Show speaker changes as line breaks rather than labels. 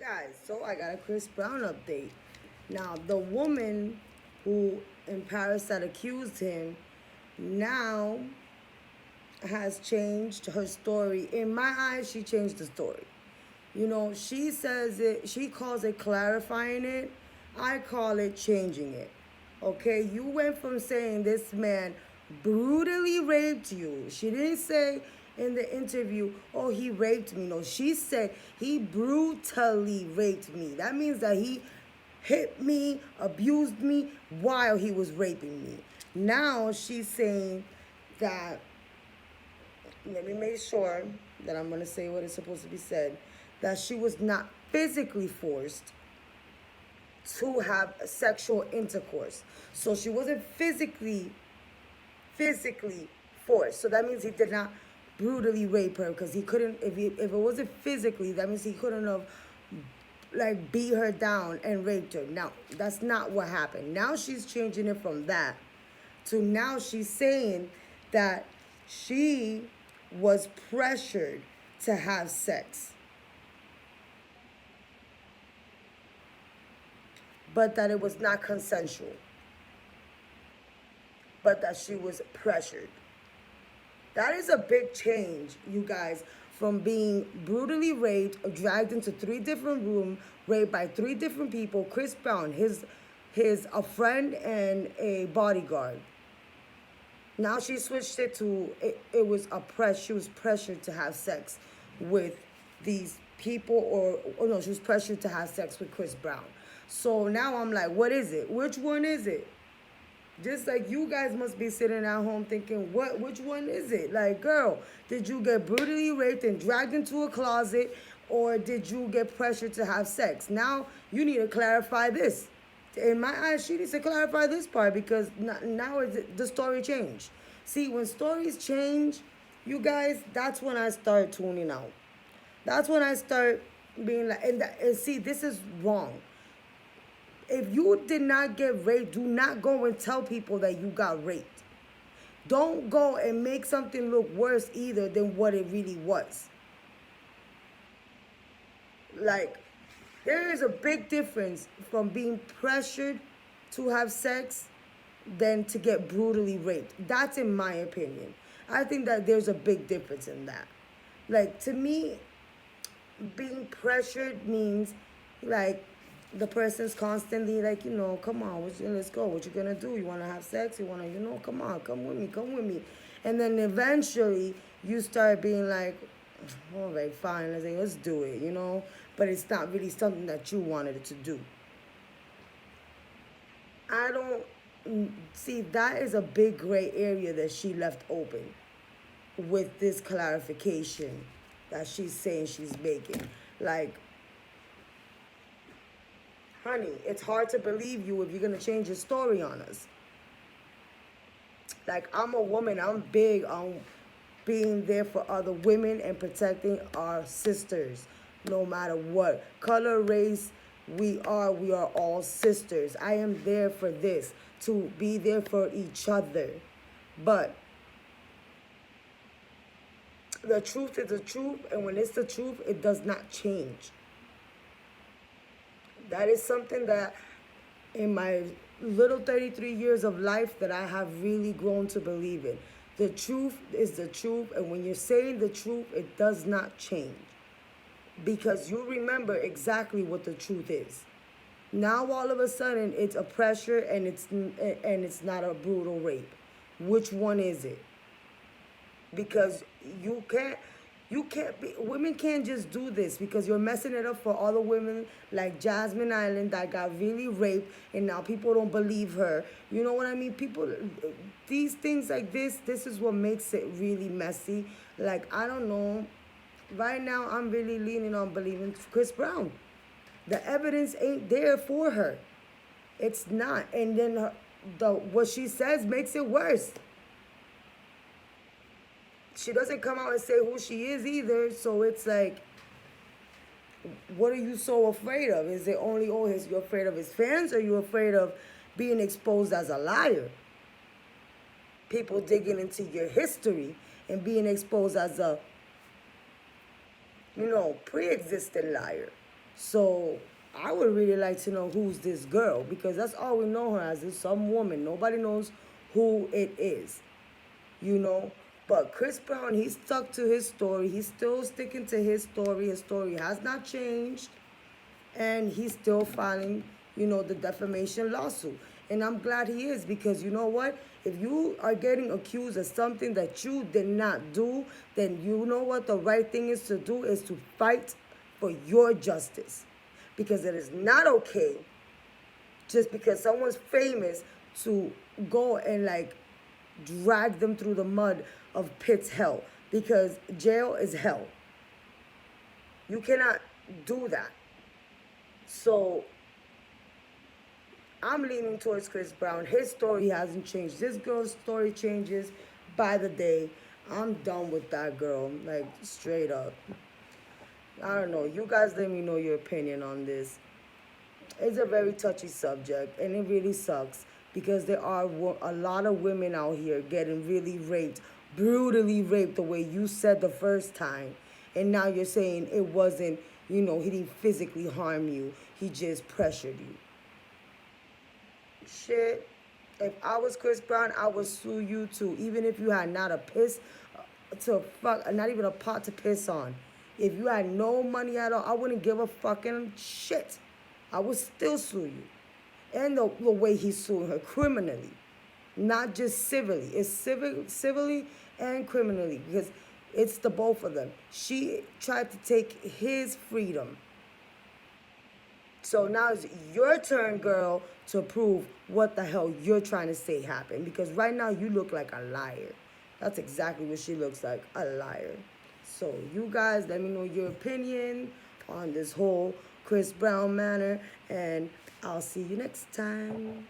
Guys, so I got a Chris Brown update. Now, the woman who in Paris that accused him now has changed her story. In my eyes, she changed the story. You know, she says it, she calls it clarifying it. I call it changing it. Okay, you went from saying this man brutally raped you. She didn't say in the interview, oh, he raped me. No, she said he brutally raped me. That means that he hit me, abused me while he was raping me. Now she's saying that, let me make sure that I'm going to say what is supposed to be said, that she was not physically forced to have sexual intercourse. So she wasn't physically forced. So that means he did not brutally rape her because he couldn't, if it wasn't physically, that means he couldn't have like beat her down and raped her. Now, that's not what happened. Now she's changing it from that to now she's saying that she was pressured to have sex, but that it was not consensual, but that she was pressured. That is a big change, you guys, from being brutally raped, dragged into three different rooms, raped by three different people. Chris Brown, his a friend and a bodyguard. Now she switched it to it was a press. She was pressured to have sex with these people, or no, she was pressured to have sex with Chris Brown. So now I'm like, what is it? Which one is it? Just like you guys must be sitting at home thinking, what? Which one is it? Like, girl, did you get brutally raped and dragged into a closet, or did you get pressured to have sex? Now you need to clarify this. In my eyes, she needs to clarify this part because now the story changed. See, when stories change, you guys, that's when I start tuning out. That's when I start being like, and see, this is wrong. If you did not get raped, do not go and tell people that you got raped. Don't go and make something look worse either than what it really was. Like, there is a big difference from being pressured to have sex than to get brutally raped. That's in my opinion. I think that there's a big difference in that. Like, to me, being pressured means like the person's constantly like, come on, let's go. What you gonna do? You wanna have sex? You wanna, come on, come with me, come with me. And then eventually you start being like, all right, fine, let's do it. But it's not really something that you wanted it to do. I don't see that is a big gray area that she left open with this clarification that she's saying she's making. Like, honey, it's hard to believe you if you're gonna change your story on us. Like, I'm a woman, I'm big on being there for other women and protecting our sisters, no matter what color, race we are all sisters. I am there for this, to be there for each other. But the truth is the truth, and when it's the truth, it does not change. That is something that in my little 33 years of life that I have really grown to believe in. The truth is the truth, and when you're saying the truth, it does not change because you remember exactly what the truth is. Now all of a sudden it's a pressure and it's not a brutal rape. Which one is it? Because you can't be, women can't just do this because you're messing it up for all the women like Jasmine Island that got really raped and now people don't believe her. You know what I mean? People, these things like this is what makes it really messy. Like, I don't know. Right now I'm really leaning on believing Chris Brown. The evidence ain't there for her. It's not. And then what she says makes it worse. She doesn't come out and say who she is either. So it's like, what are you so afraid of? Is it only, oh, you're afraid of his fans, or you afraid of being exposed as a liar? People digging into your history and being exposed as a, pre-existing liar. So I would really like to know who's this girl, because that's all we know her as, is some woman. Nobody knows who it is, you know. But Chris Brown, he stuck to his story. He's still sticking to his story. His story has not changed, and he's still filing, the defamation lawsuit. And I'm glad he is, because you know what? If you are getting accused of something that you did not do, then you know what the right thing is to do is to fight for your justice. Because it is not okay, just because someone's famous, to go and like drag them through the mud of pit's hell, because jail is hell. You cannot do that. So I'm leaning towards Chris Brown. His story hasn't changed. This girl's story changes by the day. I'm done with that girl, like straight up. I don't know. You guys let me know your opinion on this. It's a very touchy subject, and it really sucks, because there are a lot of women out here getting really raped, brutally raped, the way you said the first time. And now you're saying it wasn't, he didn't physically harm you, he just pressured you. Shit. If I was Chris Brown, I would sue you too. Even if you had not a piss to fuck, not even a pot to piss on. If you had no money at all, I wouldn't give a fucking shit. I would still sue you. And the way he's suing her, criminally, not just civilly. It's civilly and criminally, because it's the both of them. She tried to take his freedom. So now it's your turn, girl, to prove what the hell you're trying to say happened. Because right now you look like a liar. That's exactly what she looks like, a liar. So you guys, let me know your opinion on this whole Chris Brown matter, and I'll see you next time.